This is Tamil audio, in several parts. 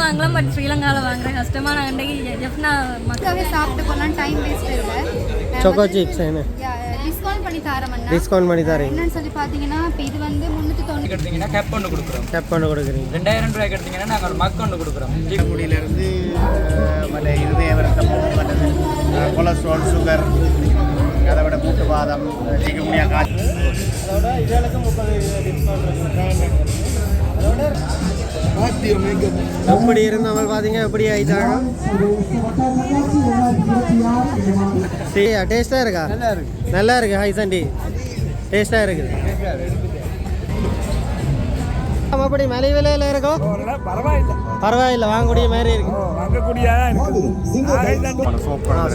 வாங்கலாம், பட் ஸ்ரீலங்காவில் வாங்குற கஷ்டமான அண்டைக்கு ஜெஃப்னா மக்களே சாப்பிட்டு போகலாம், டைம் வேஸ்ட் இல்லை. choco chips என்ன டிஸ்கவுண்ட் பண்ணி தரேன். டிஸ்கவுண்ட் பண்ணி தரேன். என்னன்னு சொல்லி பார்த்தீங்கன்னா இப்போ இது வந்து 390 எடுத்தீங்கன்னா கப் ஒன்று கொடுக்குறோம். கப் ஒன்று கொடுக்குறீங்க. 2000 ரூபாய்க்கு எடுத்தீங்கன்னா நாங்கள் ஒரு மக் ஒன்று கொடுக்குறோம். முடியிலிருந்து மற்ற இருதய வருத்தம், மற்றது கொலஸ்ட்ரால், சுகர், அதை விட மூட்டுவாதம், சிக்குமுடியா காய்ச்சல், அதோட இதற்கு 30 டிஸ்கவுண்ட். எப்படி இருந்தவங்க பார்த்தீங்க எப்படி ஆயிட்டாங்க. சரி டேஸ்ட்டாக இருக்கா? நல்லா இருக்கு. ஹைசண்டி டேஸ்ட்டாக இருக்குது. அப்படி மலை விலையில் இருக்கும் பரவாயில்ல, வாங்கக்கூடிய மாதிரி இருக்கு.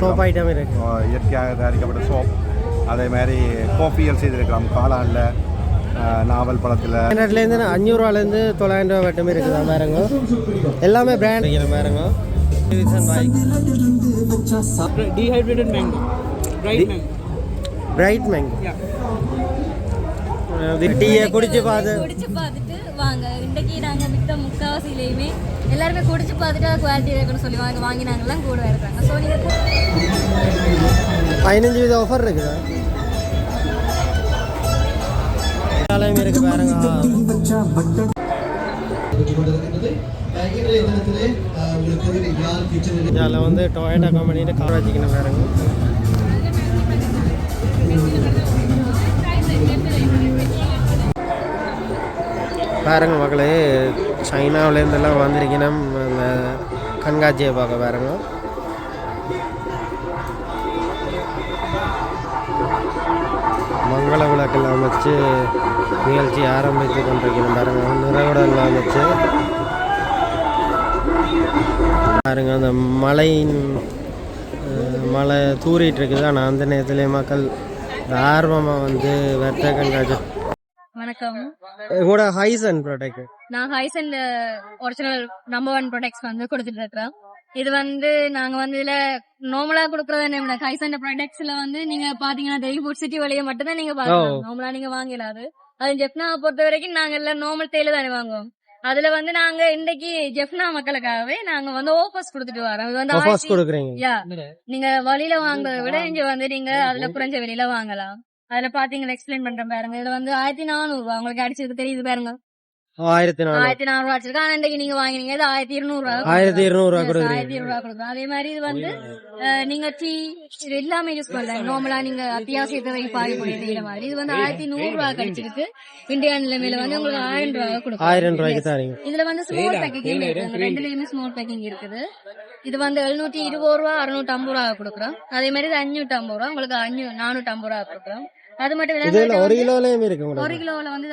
சோப் ஐட்டம் இருக்கு, இயற்கையாக தயாரிக்கப்பட்ட சோப். அதே மாதிரி கோப்பியல் செய்திருக்கிறோம் காளானில், நாவல் பழத்தில். 500 ரூபாலேருந்து 900 ரூபா மட்டுமே இருக்குதா பாருங்க. எல்லாமே பிராண்ட் பாருங்க. Dehydrated mango, dried mango. டீயை குடிச்சு பார்த்துட்டு வாங்க. இன்றைக்கு நாங்கள் விற்ற முக்காவாசிலையுமே எல்லாருமே குடிச்சு பார்த்துட்டு குவாலிட்டி இருக்குன்னு சொல்லி வாங்கினாங்கலாம் கூட இருக்காங்க. ஸோ நீங்கள் 15% ஆஃபர் இருக்குதா? இருக்கு பாருங்க. இதில் வந்து டொயோட்டா கம்பெனியில் கார் வச்சுக்கணும் பாருங்க. பாருங்க மக்களே, சைனாவிலேருந்தெல்லாம் வந்திருக்கணும் அந்த கண்காட்சியை பார்க்க. பாருங்க மங்கள விளக்கெல்லாம் வச்சு நிகழ்ச்சி ஆரம்பித்து கொண்டிருக்கணும். பாருங்க நிறைவுடெல்லாம் வச்சு பாருங்க. அந்த மழை தூரிட்டு இருக்குது. ஆனால் அந்த நேரத்திலே மக்கள் ஆர்வமாக வந்து வெற்ற கண்காட்சி. வணக்கம், கூட ஹைசன் ப்ராடக்ட். நான் ஹைசன் ஒரிஜினல் நம்பர் 1 ப்ராடக்ட்ஸ் வந்து கொடுத்துட்டு இருக்கிறேன். இது வந்து நாங்க வந்து இதுல நார்மலா கொடுக்கறது என்ன, ஹைசன் ப்ராடக்ட்ஸ்ல வந்து நீங்க பாத்தீங்கன்னா தெரியும், ஃபுட் சிட்டி வழியை மட்டும் தான் நீங்க பாக்கலாம். நார்மலா நீங்க வாங்கலாது. அது ஜெஃப்னா பொறுத்த வரைக்கும் நாங்க எல்லாம் நார்மல் தேயில தானே வாங்குவோம். அதுல வந்து நாங்க இன்னைக்கு ஜெஃப்னா மக்களுக்காகவே நாங்க வந்து ஆஃபர்ஸ் கொடுத்துட்டு வரோம். இது வந்து ஆஃபர்ஸ் கொடுக்குறீங்க. நீங்க வழியில வாங்குறத விட இங்க வந்து நீங்க அதுல குறைஞ்ச விலையில வாங்கலாம். அதுல பாத்தீங்கன்னா எக்ஸ்பிளைன் பண்றேன் பாருங்க. இதுல வந்து 1400 ரூபாய் உங்களுக்கு அடிச்சிருக்கு தெரியுது பாருங்க. 1400 ரூபாய் அடிச்சிருக்கு. ஆனா இன்னைக்கு நீங்க வாங்கினீங்க 1200 ரூபாய். 1200 ரூபாய் கொடுக்கும். அதே மாதிரி இது வந்து நீங்க டீ இது எல்லாமே யூஸ் பண்ணலாம். நார்மலா நீங்க அத்தியாவசியத்தை பாதிக்கூடிய செய்யற மாதிரி இது வந்து 1100 ரூபாய் கிடைச்சிருக்கு. இந்தியா நிலைமையில வந்து உங்களுக்கு 1000 ரூபாய் கொடுக்கும். 1000 ரூபாய்க்கு தரீங்க. இதுல வந்து ஸ்மால் பேக்கிங் இருக்கு, ரெண்டுலயுமே ஸ்மால் பேக்கிங் இருக்குது. இது வந்து 720 ரூபாய் 650 ரூபாய் கொடுக்குறோம். அதே மாதிரி இது 550 ரூபாய் உங்களுக்கு 450 ரூபாய் கொடுக்குறோம். அது மட்டும் இல்லாம 1 கிலோலயும் இருக்கு. 1 கிலோல வந்து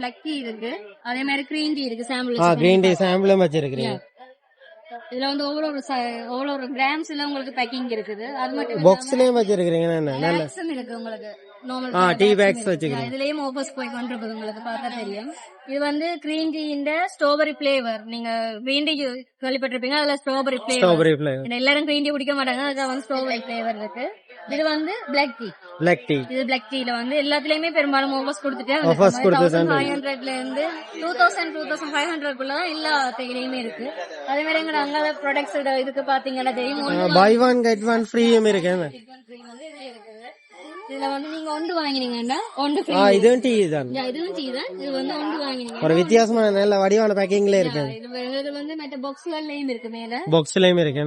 பிளாக் டீ இருக்கு, அதே மாதிரி கிரீன் டீ இருக்கு. சாம்பிள் கிரீன் டீ சாம்பிளும் வச்சிருக்கீங்க. இதுல வந்து ஒவ்வொரு கிராம்ஸ்ல உங்களுக்கு பேக்கிங் இருக்குது. அது மட்டும் பாக்ஸ்லயும் வச்சிருக்கீங்க. நல்ல இருக்கு உங்களுக்கு நார்மல் டீ பேக்ஸ் வச்சிருக்கீங்க. இதுலயும் ஆஃபர்ஸ் போய் கொண்டிருக்குது, உங்களுக்கு பார்த்தா தெரியும். இது வந்து கிரீன் டீ இந்த ஸ்ட்ராபெரி ஃபிளேவர். நீங்க கிரீன் டீ கேள்விப்பட்டிருப்பீங்க, அதுல ஸ்ட்ராபெரி ஃபிளேவர். எல்லாரும் கிரீன் டீ குடிக்க மாட்டாங்க, அதுக்கு வந்து ஸ்ட்ராபெரி ஃபிளேவர் இருக்கு. இது வந்து பிளாக் டீ. இது பிளாக் டீல வந்து எல்லாத்துலயுமே பெரும்பாலும் ஆஃபர்ஸ் கொடுத்துட்டேன். 1500ல இருந்து 2500 எல்லா தேயிலையுமே இருக்கு. அதே மாதிரி எங்க அங்க ப்ராடக்ட்ஸ் இதுக்கு பாத்தீங்கன்னா தெரியும், பை ஒன் கெட் ஒன் ஃப்ரீயும் இருக்கு. இதுல வந்து நீங்க ஒன்று வாங்கினீங்கன்னா ஒன்று ஃப்ரீ. இதுவும் டீ தான். இதுவும் டீ தான். இது வந்து ஒன்று வாங்கினீங்க ஒரு வித்தியாசமான நல்ல வடிவான பேக்கிங்ல இருக்கு. இது வந்து மற்ற பாக்ஸ்லயும் இருக்கு, மேல பாக்ஸ்லயும் இருக்கு.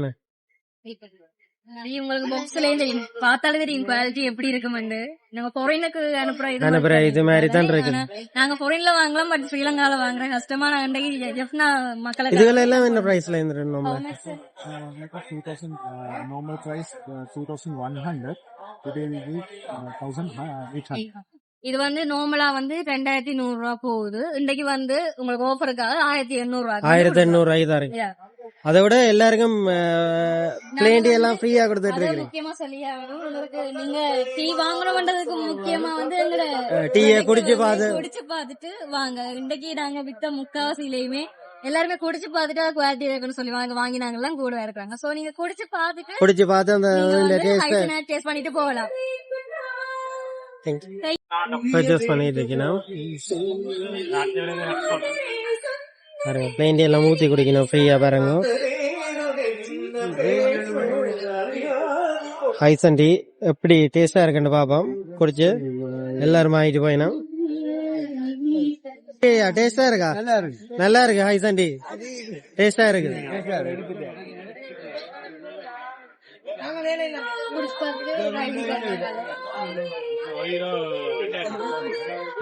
உங்களுக்கு பாக்ஸ்லயும் தெரியும், பார்த்தாலே தெரியும் குவாலிட்டி எப்படி இருக்குமெண்டு. நாங்க ஃபாரினுக்கு அனுப்புற இது மாதிரி தான் இருக்கு. நாங்க ஃபாரின்ல வாங்கலாம், பட் ஸ்ரீலங்கால வாங்குற கஷ்டமான அண்டைக்கு ஜெஃப்னா மக்களுக்கு. இதுல எல்லாம் என்ன பிரைஸ்ல இருந்து normal price 2100. Today we give 1800. இது வந்து நார்மலா வந்து 2100 ரூபாய் போகுது. இன்னைக்கு வந்து உங்களுக்கு ஆஃபருக்காக 1800 ரூபாய். 1800 ரூபாய் தான் இருக்கு. அதை விட எல்லாருக்கும் பிளேன் டீ எல்லாம் ஃப்ரீயா கொடுத்துட்டு இருக்கு. முக்கியமா சொல்லியாகணும், உங்களுக்கு நீங்க டீ வாங்கணும்ன்றதுக்கு முக்கியமா வந்து எங்களோட டீயை குடிச்சு பார்த்துட்டு வாங்க. இன்னைக்கு நாங்க வித்த முக்காவாசிலையுமே எல்லாருமே குடிச்சு பார்த்துட்டு குவாலிட்டி இருக்குன்னு சொல்லி வாங்கினாங்கலாம் கூட இருக்காங்க. சோ நீங்க குடிச்சு பார்த்து அந்த டேஸ்ட் பண்ணிட்டு போகலாம். பர்ச்சேஸ் பண்ணிட்டு இருக்கேன். பாருங்க பிளேன் எல்லாம் ஊற்றி குடிக்கணும் ஃப்ரீயாக பாருங்க. ஹைசன் டீ எப்படி டேஸ்டா இருக்குன்னு பாப்போம். குடிச்சு எல்லாரும் ஆகிட்டு போயினோம். டேஸ்டா இருக்கா? நல்லா இருக்கு. ஹைசன் டீ டேஸ்டா இருக்கு.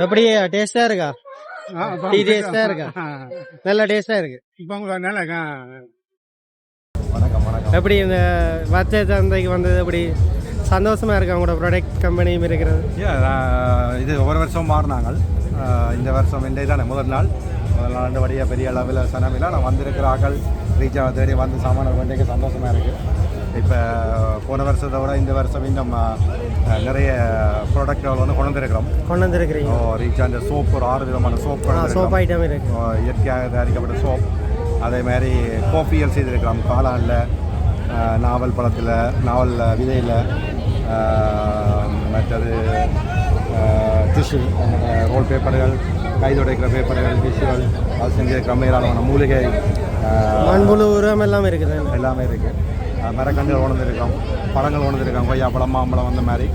எப்படி டேஸ்டா இருக்கா? டீ டேஸ்டா இருக்கா? நல்ல டேஸ்டா இருக்கு. வணக்கம் வணக்கம். எப்படி இந்த வச்ச சந்தைக்கு வந்தது எப்படி சந்தோஷமா இருக்கு? அவங்களோட ப்ராடக்ட் கம்பெனியும் இருக்கிறது. இது ஒவ்வொரு வருஷம் மாறினாங்க. இந்த வருஷம் இன்றைய தானே முதல் நாள் வழியாக பெரிய அளவில் சனமில்லை. நான் வந்திருக்கிற ஆக்கள் ரீச்சாக தேடி வந்து சாமான வேண்டிய சந்தோஷமாக இருக்குது. இப்போ போன வருஷத்தை விட இந்த வருஷம் இன்னும் நிறைய ப்ராடக்ட்கள் வந்து கொண்டு வந்துருக்கிறீங்க. ரீச்சாக இந்த சோப் ஒரு 6 விதமான சோப் ஐட்டம் இருக்கு. இயற்கையாக தயாரிக்கப்பட்ட சோப். அதே மாதிரி கோஃபியல் செய்திருக்கிறோம். காளானில், நாவல் பழத்தில், நாவல் விதையில், மற்றது டிஷ்யூ ரோல் பேப்பர்கள், கைதுடைக்கிற பேப்பர்கள், டிஷ்யூகள், அது செஞ்சிருக்கிற மேலான மூலிகை, மண்புழு உரம் எல்லாம் இருக்குது. எல்லாமே இருக்குது. மரக்கண்டுகள் உணர்ந்துருக்கோம், பழங்கள் உணர்ந்துருக்கோம், கொய்யாப்பழம், மாம்பழம், அந்த மாதிரி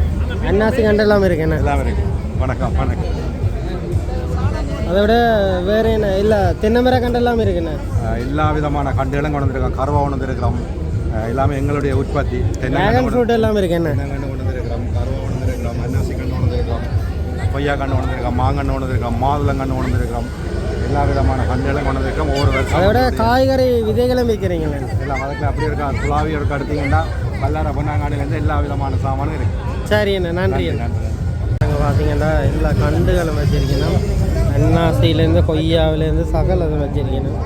அன்னாசி கண்டு எல்லாம் இருக்கு. எல்லாமே இருக்குது. வணக்கம் வணக்கம். அதை விட வேற என்ன இல்லை? தென்னை மர கண்டெல்லாம் இருக்குண்ணே. எல்லா விதமான கண்டுகளும் கொண்டு வந்துருக்கோம். கருவா கொண்டு வந்துருக்கிறோம். எல்லாமே எங்களுடைய உற்பத்தி. டிராகன் ஃப்ரூட் எல்லாம் இருக்கு. என்ன கண்டு கொண்டு வந்துருக்கிறோம், கருவா கொண்டு வந்துருக்கிறோம், அன்னாசி கண்டு கொண்டு வந்துருக்கிறோம், கொய்யா கண்டு கொண்டு வந்துருக்கோம், மாங்கன்று கொண்டு வந்துருக்கிறோம், மாதுளங்கன்று கொண்டு வந்துருக்கிறோம். எல்லா விதமான கண்டுகளும் கொண்டு வந்துருக்கோம். ஒவ்வொரு வருஷம் அதை விட காய்கறி விதைகளும் விற்கிறீங்களே. எல்லாம் அதுக்கு அப்படி இருக்கா. குலாவி எடுக்க எடுத்தீங்கன்னா பல்லார பொன்னாங்காடியிலேருந்து எல்லா விதமான சாமானும் இருக்குது. சரி என்ன, நன்றி. நன்றி. நாங்கள் பார்த்தீங்கன்னா எல்லா கண்டுகளும் வச்சிருக்கணும். அன்னாசியிலேருந்து கொய்யாவிலேருந்து சகலம் வச்சிருக்கணும்.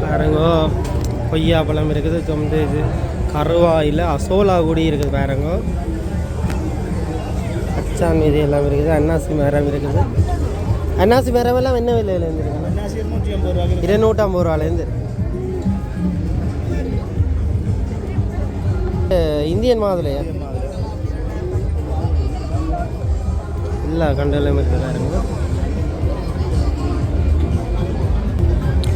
பாருங்கோ, கொய்யா பழம் இருக்குது, இது கருவாயில் அசோலா கூடி இருக்குது. பாருங்கோ, அச்சான் மீதி எல்லாம் இருக்குது. அன்னாசி மரம் இருக்குது. அன்னாசி மரம் எல்லாம் என்ன விலையிலேருந்து இருக்கு? 250 ரூபாலேருந்து. இந்தியன் மாதுளையா? எல்லா கண்டெல்லாம் இருக்குது.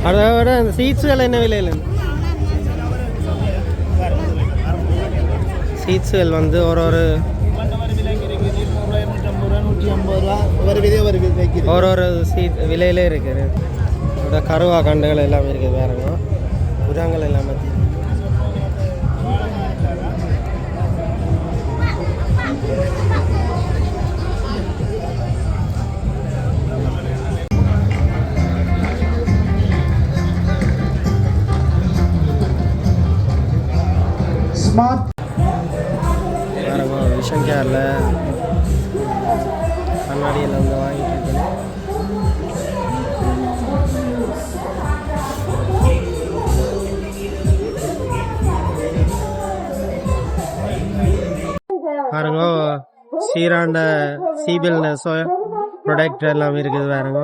அதை விட அந்த சீட்ஸுகள் என்ன விலையில்? சீட்ஸுகள் வந்து ஒரு சீட் விலையிலே இருக்குது. அதோட கருவா கண்டுகள் எல்லாமே இருக்குது. வேறுங்க புதாங்கள் எல்லாமே. பாருங்க, விஷன் கேரில் கண்ணாடியில் வந்து வாங்கிட்டு இருக்கேன். பாருங்க, சீராண்ட சீபில் ப்ராடக்ட் எல்லாம் இருக்குது. பாருங்க,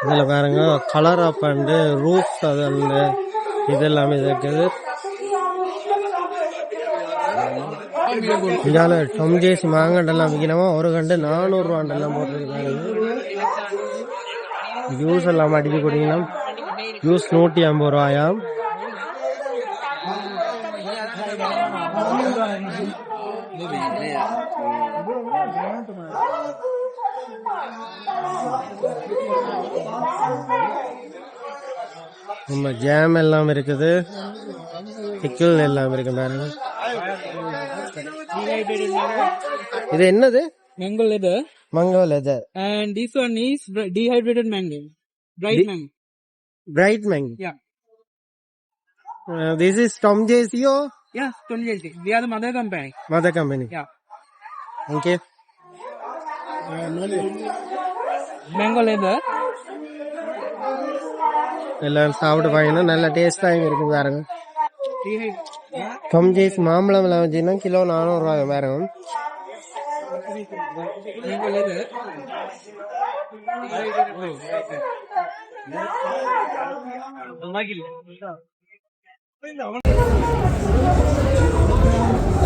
இதில் பாருங்க கலர் அப் அண்டு ரூஃப்ஸ் அதில் இதெல்லாமே இருக்குது. இதால டொம்ஜேஸ் மாங்கண்டெல்லாம் விற்கணுமா? ஒரு கண்டு 400 ரூபாண்டெல்லாம் போட்டுருக்காங்க. ஜூஸ் எல்லாம் அடிச்சு குடிக்கணும். ஜூஸ் 150 ரூபாயாம். நம்ம ஜாம் எல்லாம் இருக்குது. பிக்கிள் எல்லாம் இருக்கு. பாருங்க, இது என்னது? Mango leather. Mango leather. And this one is dehydrated mango. Dried mango. Bright mango. Yeah. This is Tom JCO. Yeah, 2018. We are the mother company. Mother company. Yeah. Okay. Mango leather. எல்லாம் சாப்பிட்டு பாருங்க, நல்ல டேஸ்டாகவும் இருக்குது. பாருங்க, Tom JC மாம்பழம் எல்லாம் வச்சுன்னா கிலோ 400 ரூபாய். பாருங்க, Mango leather.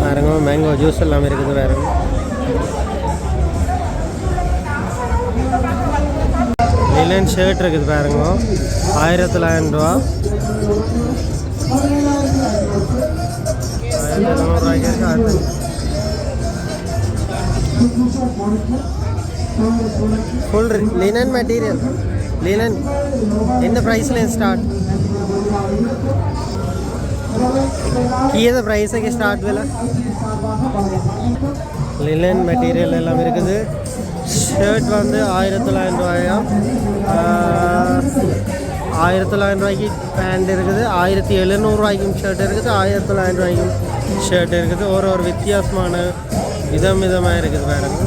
பாருங்க மேங்கோ ஜூஸ் எல்லாம் இருக்குது பாருங்க. லினன் ஷர்ட் இருக்குது பாருங்க 1900 ரூபா. 1900 ரூபாய்க்கு இருக்கு. Full linen material. லினன் எந்த ப்ரைஸ்ல ஸ்டார்ட்? கீழே ப்ரைஸுக்கு ஸ்டார்ட் விலை. லினன் மெட்டீரியல் எல்லாம் இருக்குது. ஷர்ட் வந்து 1900 ரூபாயா. 1900 ரூபாய்க்கு பேண்ட் இருக்குது. 1700 ரூபாய்க்கும் ஷர்ட் இருக்குது. 1900 ரூபாய்க்கும் ஷர்ட் இருக்குது. ஒரு வித்தியாசமான விதமாக இருக்குது பாருங்க.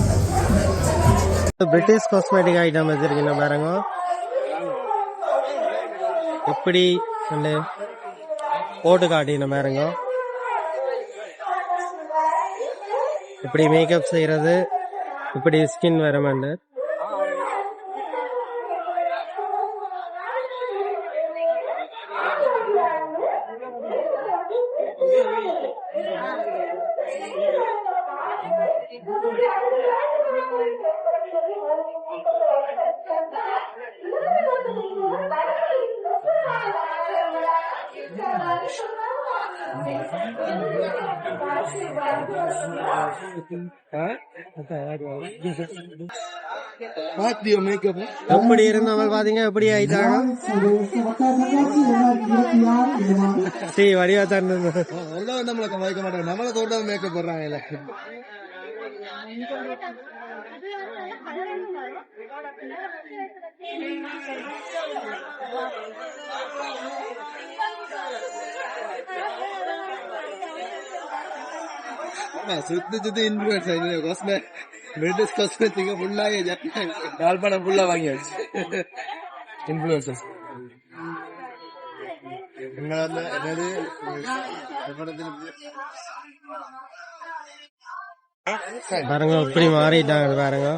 பிரிட்டிஷ் காஸ்மெட்டிக் ஐட்டம் வச்சுருக்கீங்க பாருங்க. இப்படி போட்டு காட்டின பாருங்க. இப்படி மேக்கப் செய்கிறது, இப்படி ஸ்கின் வரமாண்டு. எப்படி இருந்தவங்க பாத்தீங்க, எப்படி ஆயிட்டாங்க. சரி வடிவா தான் நம்மளுக்கு வைக்க மாட்டாங்க. நம்மள தோட்ட மேக்கப் போடுறாங்க. சுத்தி இன்ஃபுளுசர் பிரிட்டிஷ் காஸ்மெட்டிக் ஃபுல்லாக யாழ்ப்பாணம் ஃபுல்லாக வாங்கியாச்சு. இன்ஃபுளுசர்ஸ் என்னது பாருங்க, இப்படி மாறிட்டாங்க பாருங்க.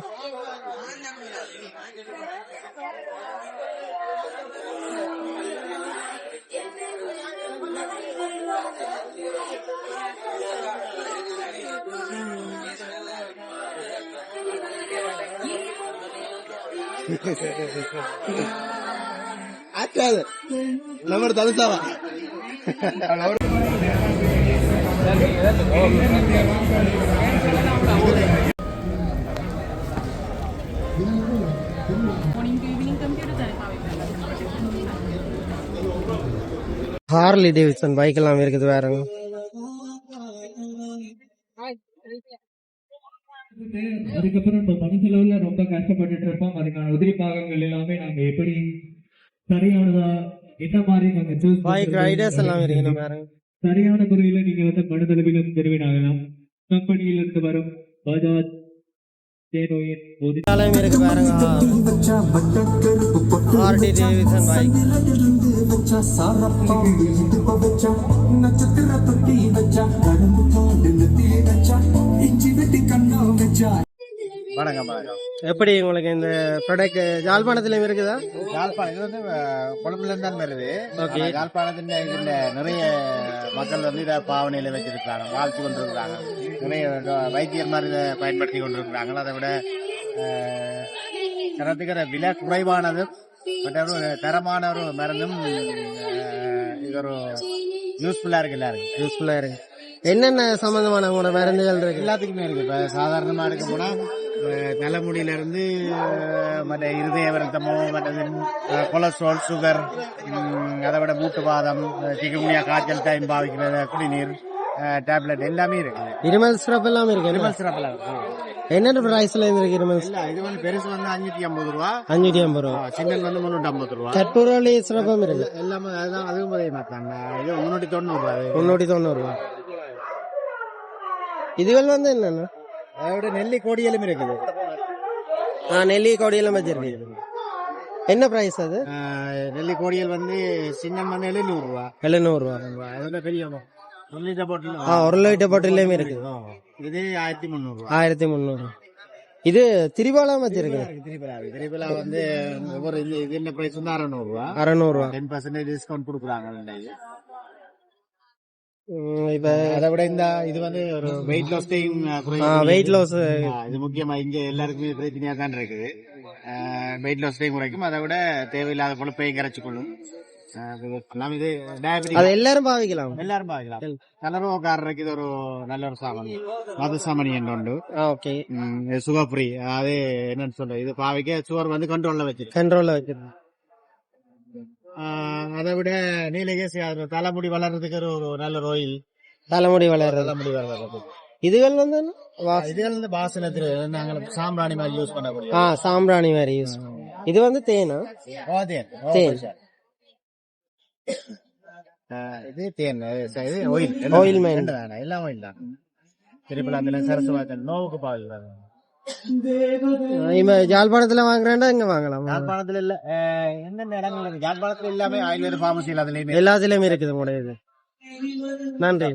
நம்ம தடுத்தாவா ஹார்லி டேவிட்சன் பைக் எல்லாம் இருக்குது பாருங்க. அதுக்கப்புறம் இப்போ பண செலவுல ரொம்ப கஷ்டப்பட்டுட்டு இருப்போம். அதுக்கான உதிரி பாகங்கள் எல்லாமே நாங்க எப்படி சரியானதா என்ன மாதிரி நாங்க சூஸ் பைக் ரைடர்ஸ் எல்லாம் இருக்குது பாருங்க. சரியான முறையில நீங்க வந்து பண செலவிலும் தெரிவினாகலாம். கம்பெனியில இருந்து வரும் பஜாஜ் இருக்கு பாருங்க. ஹார்லி டேவிட்சன் பைக் வணக்கம் வணக்கம். எப்படி உங்களுக்கு இந்த ப்ராடக்ட் யாழ்ப்பாணத்திலும் இருக்குதா? யாழ்ப்பாணம் இது வந்து கொழும்புல இருந்து தான் வருது. ஓகே. யாழ்ப்பாணத்தின் இதுல நிறைய மக்கள் வந்து இதை பாவனையில வச்சிருக்கிறாங்க, வாழ்த்து கொண்டிருக்கிறாங்க. நிறைய வைத்தியர் மாதிரி இதை பயன்படுத்தி கொண்டிருக்கிறாங்க. அதை விட தரத்துக்கிற விலை குறைவானதும் மற்ற தரமான ஒரு மருந்தும் இது ஒரு யூஸ்ஃபுல்லா இருக்கு. எல்லாருக்கும் யூஸ்ஃபுல்லா இருக்கு. என்னென்ன சம்பந்தமான உங்களோட மருந்துகள் இருக்கு? எல்லாத்துக்குமே இருக்கு. இப்ப சாதாரணமா இருக்க போனா தலைமுடியில இருந்து மற்ற இருதய வருத்தமோ, மற்றது கொலஸ்ட்ரால், சுகர், அதை விட மூட்டுவாதம், சிகுமியா, காய்ச்சல் டைம் பாவிக்கிற குடிநீர், டேப்லெட் எல்லாமே இருக்கு. இருமல் சிரப் எல்லாம் இருக்கு. இருமல் சிரப் எல்லாம் என்னென்ன பிரைஸ்ல இருக்கு இருமல்? இது வந்து பெருசு வந்து 550 ரூபா, 550 ரூபா. சின்னல் வந்து 350 ரூபா. கற்பூரவள்ளி சிரப்பம் இருக்கு. எல்லாமே அதுதான், அதுவும் அதே மாதிரி தான். இது 390 ரூபா. 390 ரூபா. இதுகள் வந்து என்னன்னா அதோட நெல்லி கோடியலும் இருக்குது. நெல்லி கோடியெல்லாம் வச்சிருக்கு. என்ன பிரைஸ் அது? நெல்லி கோடியல் வந்து சின்னம் வந்து 700 ரூபா. 700 ரூபா. அதோட பெரிய 1 லிட்டர் பாட்டில். 1 லிட்டர் பாட்டிலையுமே இருக்கு. இது 1300 ரூபா. 1300. இது திரிபாலாம் வச்சிருக்கு. திரிபலா வந்து ஒவ்வொரு இது என்ன பிரைஸ் வந்து 600 ரூபா. 600 ரூபா. 10% டிஸ்கவுண்ட் கொடுக்குறாங்க. இப்போ அதை விட இந்த இது வந்து ஒரு வெயிட் லாஸ்டையும் வெயிட் லாஸ் இது முக்கியமா இங்க எல்லாருக்குமே பிரச்சனையா தான் இருக்குது. வெயிட் லாஸ்டையும் குறைக்கும், அதை விட தேவையில்லாத கொழுப்பையும் கரைச்சு கொள்ளும். இது டயபெட்டிக் அது எல்லாரும் பாவிக்கலாம். எல்லாரும் பாக்கலாம். கலரோக்காரருக்கு இது ஒரு நல்ல ஒரு சாமான். மது சாமணி என்று ஓகே, சுகர் ஃப்ரீ. அது என்னன்னு சொல்ற, இது பாவிக்க சுகர் வந்து கண்ட்ரோல்ல வச்சிருக்கு. கண்ட்ரோல்ல வச்சிருக்கு. அதை விட நீலகேசி தலைமுடி வளர்றதுக்கு ஒரு நல்ல ஒரு ஆயில். தலைமுடி வளர்றது. தலைமுடி வளர்றது இதுகள் வந்து இதுகள் வந்து வாசனத்துல நாங்கள் சாம்பிராணி மாதிரி யூஸ் பண்ண முடியும். சாம்பிராணி மாதிரி யூஸ். இது வந்து தேனா? தேன். இது தேன். இது ஆயில். Oil man. எல்லாம் ஆயில் தான். திருப்பி சரசு நோவுக்கு பால். யாழ்ப்பாணத்துல வாங்குறேன்டா இங்க வாங்கலாம். யாழ்ப்பாணத்துல இல்ல, எந்தெந்த இடங்கள் இருக்கு யாழ்ப்பாணத்துல எல்லாமே ஆயுர்வேத பார்மசியில் அதுலயுமே எல்லாத்துலயுமே இருக்குது உங்களுடைய இது. நன்றி.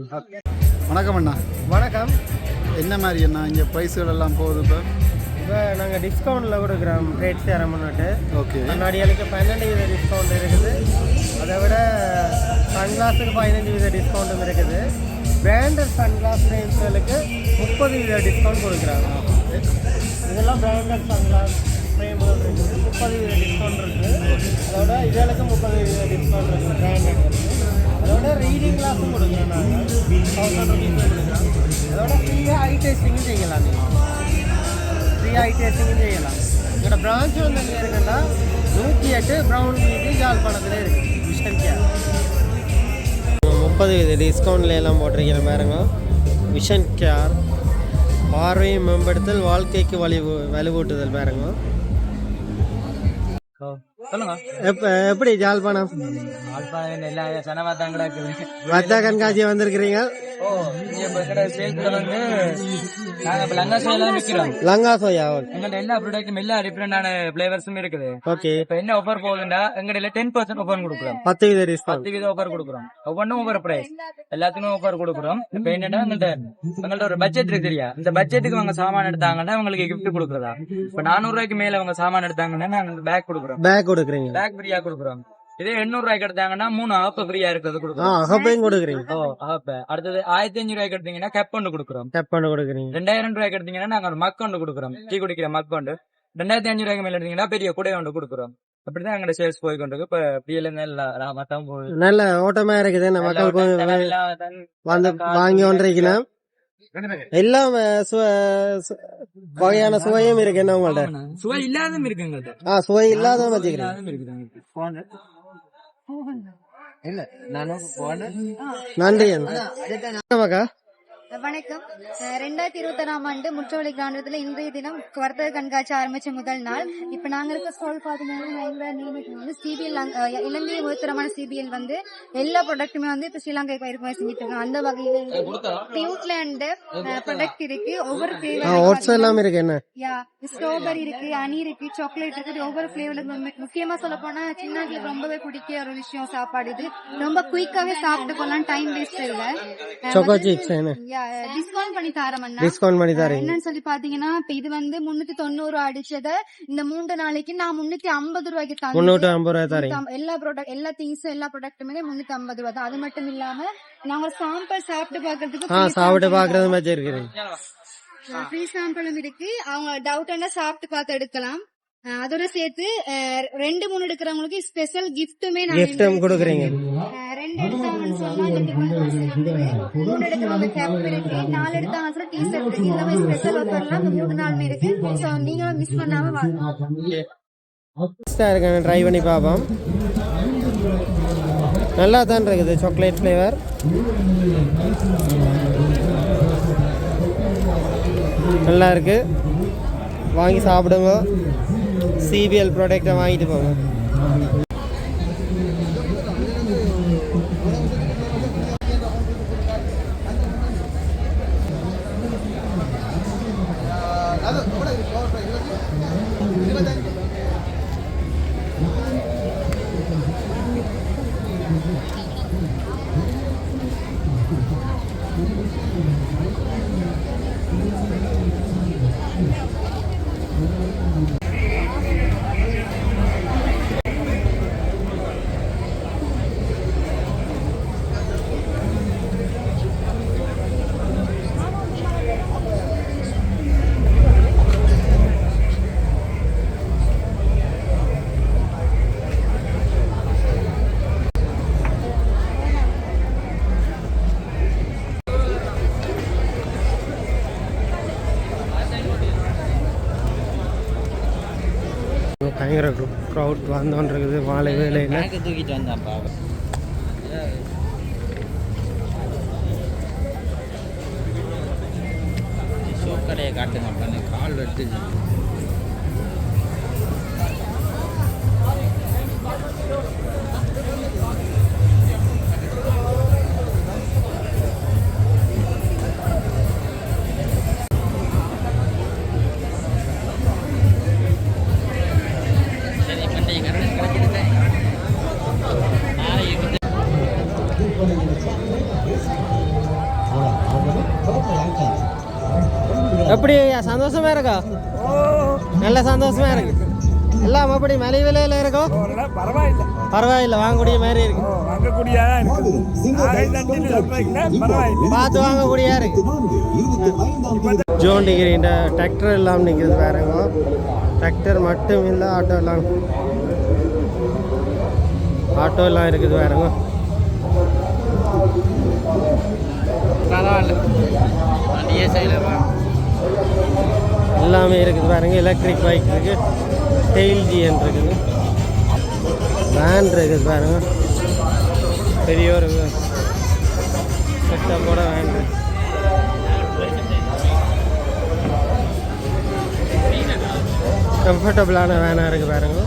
வணக்கம் அண்ணா. வணக்கம். என்ன மாதிரி அண்ணா இங்கே ப்ரைஸுகள் எல்லாம் போகுது? இப்போ நாங்கள் டிஸ்கவுண்ட்டில் கொடுக்குறோம். ரேட் சேரமுன்னுட்டு ஓகே. கண்ணாடிகளுக்கு 12% டிஸ்கவுண்ட் இருக்குது. அதை விட சன்கிளாஸுக்கு 15% டிஸ்கவுண்ட்டும் இருக்குது. பிராண்டட் சன்கிளாஸ் ரேஞ்சுகளுக்கு 30% டிஸ்கவுண்ட் கொடுக்குறாங்க. இதெல்லாம் பிராண்டட் சன்கிளாஸ் ஃப்ரேம்கள் இருக்குது. 30% டிஸ்கவுண்ட் இருக்குது. அதோட இதற்கு 30% டிஸ்கவுண்ட் இருக்குது பிராண்டட். அதோட ரீடிங் கிளாஸும் கொடுக்குறோம் நாங்கள். 1000 rupees கொடுக்குறோம். அதோட ஃப்ரீயாக ஐ டெஸ்டிங்கும் செய்யலாம். நீங்கள் ஃப்ரீயாக ஐ டெஸ்டிங்கும் செய்யலாம். எங்களோட பிரான்ச் வந்து எங்கே இருக்குன்னா 108 ப்ரௌன் வீதி யாழ்ப்பாணத்தில் இருக்குது. விஷன் கேர் 30% டிஸ்கவுண்ட்ல எல்லாம் போட்டிருக்கிற பாருங்க. விஷன் கேர் பார்வையை மேம்படுத்தல், வாழ்க்கைக்கு வலுவூட்டுதல் பாருங்க. எப்படி யாழ்ப்பாணம் வர்த்தக கண்காட்சி வந்திருக்கிறீங்க? லங்கா சோயா எல்லா ப்ராடக்ட்டும் எல்லா டிஃபரெண்டான ஃபிளேவர்ஸும் இருக்குது. ஓகே. இப்ப என்ன ஆஃபர் போகுதுன்னா எங்கடையில 10% ஆஃபர் கொடுக்குறோம். 10% டிஸ்கவுண்ட். 10% ஆஃபர் கொடுக்குறோம். ஒவ்வொன்றும் ஒவ்வொரு பிரைஸ், எல்லாத்துக்கும் ஆஃபர் கொடுக்குறோம். இப்ப என்னன்னா எங்கள்ட்ட ஒரு பட்ஜெட் இருக்கு தெரியா, இந்த பட்ஜெட்டுக்கு அவங்க சாமான் எடுத்தாங்கன்னா அவங்களுக்கு கிஃப்ட் கொடுக்குறதா. இப்ப 400 ரூபாய்க்கு மேல அவங்க சாமான் எடுத்தாங்கன்னா நாங்க பேக் கொடுக்குறோம். பேக் கொடுக்குறீங்க? பேக் ஃப்ரீயா கொடுக்குறோம். இதே 800 ரூபாய்க்கு எடுத்தாங்கன்னா 3 ஆப் ஃப்ரீயா இருக்கிறது கொடுக்குறோம். ஆப்பையும் கொடுக்குறீங்க? அடுத்தது 1500 ரூபாய்க்கு எடுத்தீங்கன்னா கப் ஒன்று கொடுக்குறோம். கப் ஒன்று கொடுக்குறீங்க. 2000 ரூபாய்க்கு எடுத்தீங்கன்னா நாங்க ஒரு மக் ஒன்று கொடுக்குறோம், டீ குடிக்கிற மக் ஒன்று. 2500 ரூபாய்க்கு மேல எடுத்தீங்கன்னா பெரிய குடை ஒன்று கொடுக்குறோம். அப்படிதான் எங்களோட சேல்ஸ் போய் கொண்டு இப்ப நல்ல ஓட்டமா இருக்குது. மக்கள் வந்து வாங்கி ஒன்றைக்குன்னா எல்லாம் வகையான சுவையும் இருக்கு. என்ன உங்கள்ட்ட சுவை இல்லாததும் இருக்குங்க? சுவை இல்லாததும் வச்சுக்கிறேன். நன்றி. மக்கா வணக்கம். 2021ஆம் ஆண்டு முற்றவழி கிராமத்துல இன்றைய தினம் வர்த்தக கண்காட்சி ஆரம்பிச்ச முதல் நாள். இப்ப நாங்க இருக்க ஸ்டால் பாத்தீங்கன்னா சிபிஎல் இலங்கை முதற்தரமான சிபிஎல் வந்து எல்லா ப்ராடக்ட்டுமே வந்து இப்ப ஸ்ரீலங்கா இறக்குமதி செஞ்சுட்டு இருக்காங்க. அந்த வகையில நியூசிலாந்து ப்ராடக்ட் இருக்கு. ஒவ்வொரு ஸ்ட்ராபெரி இருக்கு, அனி இருக்கு, சாக்லேட் இருக்கு. ஒவ்வொரு பிளேவர்ல முக்கியமா சொல்ல போனா சின்னங்களுக்கு ரொம்பவே பிடிக்கிற ஒரு விஷயம் சாப்பாடு. இது ரொம்ப குயிக்காவே சாப்பிட்டு போலாம், டைம் வேஸ்ட் இல்ல. டிஸ்கவுண்ட் பண்ணி தரேன். என்னன்னு சொல்லி பாத்தீங்கன்னா இப்ப இது வந்து 390 அடிச்சத இந்த 3 நாளைக்கு நான் 350 ரூபாய்க்கு தரேன். எல்லா ப்ராடக்ட் எல்லா திங்ஸும் எல்லா ப்ராடக்ட்டுமே 350 ரூபாய் தான். அது மட்டும் இல்லாம நாங்க சாம்பிள் சாப்பிட்டு பாக்குறதுக்கு ஃப்ரீ சாம்பிளும் இருக்கு. அவங்க டவுட் என்ன சாப்பிட்டு பார்த்து எடுக்கலாம். அதோட சேர்த்து 2-3 எடுக்கிறவங்களுக்கு ஸ்பெஷல் கிஃப்ட்டுமே கொடுக்குறீங்க. 2 எடுத்தாங்கன்னு சொன்னா 3 எடுக்கிறவங்க கேப் இருக்கு, 4 எடுத்தாங்கன்னு சொன்னா டீ ஷர்ட் இருக்கு. எல்லாமே ஸ்பெஷல் ஆஃபர்லாம் 3 நாளுமே இருக்கு. சோ நீங்களும் மிஸ் பண்ணாம வாங்க. ட்ரை பண்ணி பார்ப்போம். நல்லா தான் இருக்குது. சாக்லேட் ஃப்ளேவர் நல்லா இருக்கு. வாங்கி சாப்பிடுங்க. சிபிஎல் ப்ராடக்டை வாங்கிட்டு போங்க. பயங்கர க்ரௌட் வந்தோன்றிருக்குது மாலை வேலையில். தூக்கிட்டு வந்தான்ப்பா கடையை காட்டுங்க கால் வெட்டு. எப்படி சந்தோஷமா இருக்கா? நல்ல சந்தோஷமா இருக்கு. எல்லாம் எப்படி மலை விலையில இருக்கும்? பரவாயில்ல வாங்கக்கூடிய மாதிரி இருக்கு. பார்த்து வாங்கக்கூடியா இருக்கு. ஜோன் டிகிரின்ற டிராக்டர் எல்லாம் நிற்கிறது பாருங்க. டிராக்டர் மட்டும் இல்லை, ஆட்டோ எல்லாம் இருக்குது பாருங்க. எல்லாமே இருக்குது பாருங்க. எலக்ட்ரிக் பைக் இருக்கு, டெயில் ஜிஎன் இருக்குது, வேன் இருக்குது பாருங்க. பெரிய ஒரு செட்டப்போட வேன் இருக்கு. கம்ஃபர்டபுளான வேனாக இருக்குது பாருங்க.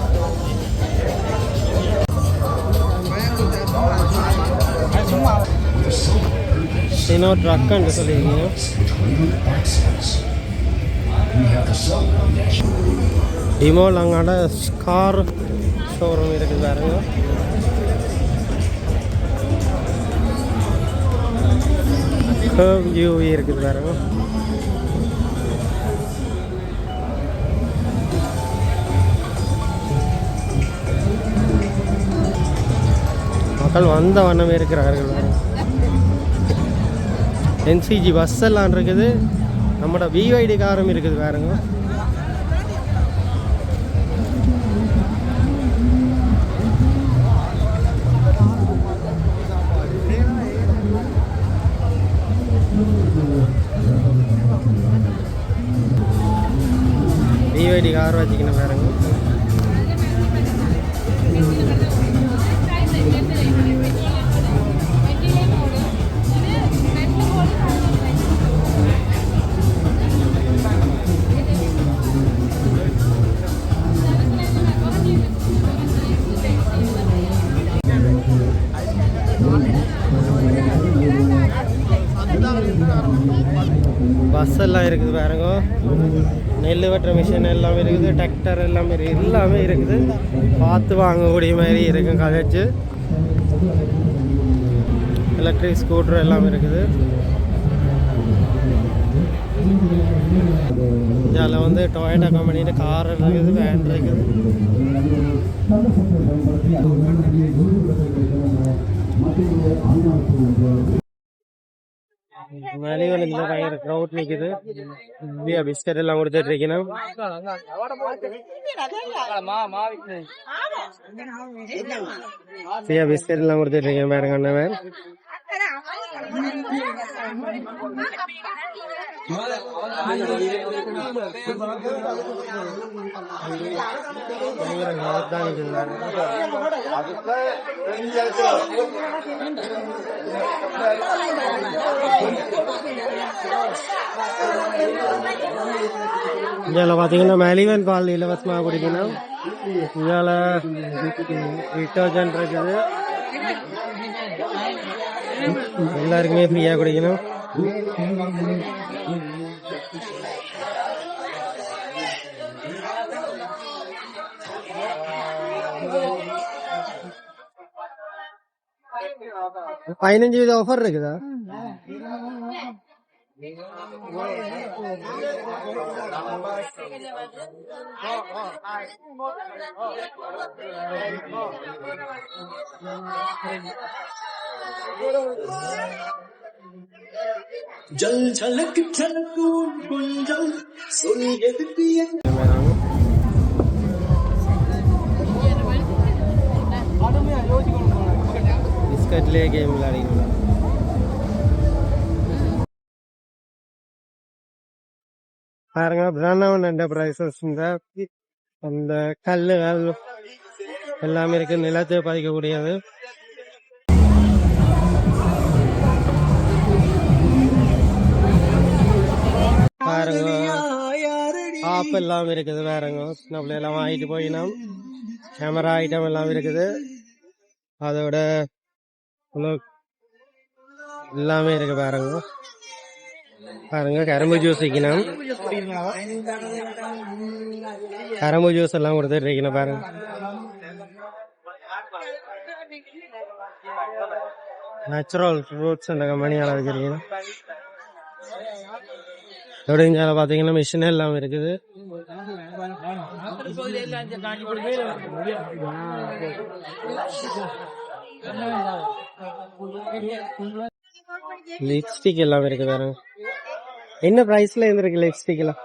இன்னொரு ட்ரக்குன்னு சொல்லியிருக்கீங்க. டிமோல் அங்காட கார் ஷோரூம் இருக்குது பாருங்க. கர்வ் யூவி இருக்குது பாருங்க. மக்கள் வந்த வண்ணமே இருக்கிறார்கள் பாருங்க. என்சிஜி பஸ் எல்லாம் இருக்குது. நம்மளோட பிவைடி காரும் இருக்குது பாருங்க. பிவைடி கார் வச்சுக்கணும் பாருங்க. பஸ் எல்லாம் இருக்குது பாருங்க. நெல் வெட்டுற மிஷின் எல்லாமே இருக்குது, டிராக்டர் எல்லாமே இருக்குது, எல்லாமே இருக்குது. பார்த்து வாங்கக்கூடிய மாதிரி இருக்கும். கதைச்சு எலக்ட்ரிக் ஸ்கூட்டர் எல்லாமே இருக்குது. இதில் வந்து டொயோட்டா கம்பெனியில் கார் இருக்குது, வேன் இருக்குது. மலைகளில் பயங்கர க்ரௌட் நிற்குது. பிஸ்கட் எல்லாம் கொடுத்துட்டு இருக்கணும். பிஸ்கட் எல்லாம் கொடுத்துட்டு இருக்கேன் பாருங்க. அண்ணன் இதில் பார்த்தீங்கன்னா மெலிவன் பால் இலவசமாக குடிக்கணும். இதில் டிட்டர்ஜென்ட் இருக்குது, எல்லாருக்குமே ஃப்ரீயாக குடிக்கணும். $15 ஆஃபர் இருக்குதா? ஜல் ஜலக்கு ஜலக்கும் கொஞ்சம் சொல் எதுக்கு பிஸ்கட்லேயே கேம் விளையாடிக்கலாம். பாருங்க, பிராண்டவன் என்டர்பிரைசஸ் இந்த அந்த கல்லுகள் எல்லாமே இருக்கு, நிலத்தை பதிக்கக்கூடியது. பாருங்க ஆப் எல்லாம் இருக்குது. வேறங்க சின்ன பிள்ளையெல்லாம் வாங்கிட்டு போயினோம். கேமரா ஐட்டம் எல்லாம் இருக்குது. அதோட எல்லாமே இருக்கு. பாருங்க பாருங்க கரும்பு ஜூஸ் வைக்கணும். கரும்பு ஜூஸ் எல்லாம் கொடுத்துட்டு இருக்கணும். பாருங்க நேச்சுரல் ஃப்ரூட்ஸ் அந்த கம்பெனியால வச்சிருக்கீங்க. எப்படிங்கால பாத்தீங்கன்னா மிஷின் எல்லாம் இருக்குது. லிப்ஸ்டிக் எல்லாம் இருக்கு. வேற என்ன பிரைஸ்ல இருக்கு லிப்ஸ்டிக் எல்லாம்?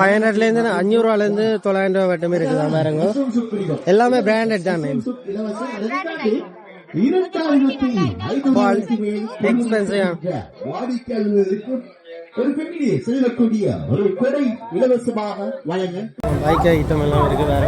500ல இருந்து 500 ரூபாயில இருந்து 900 ரூபாய் வரைக்கும் இருக்குதா? பாருங்க எல்லாமே பிராண்டட் தான். எக்ஸ்பென்சிவ் பைக் ஐட்டம் எல்லாம் இருக்கு. வேற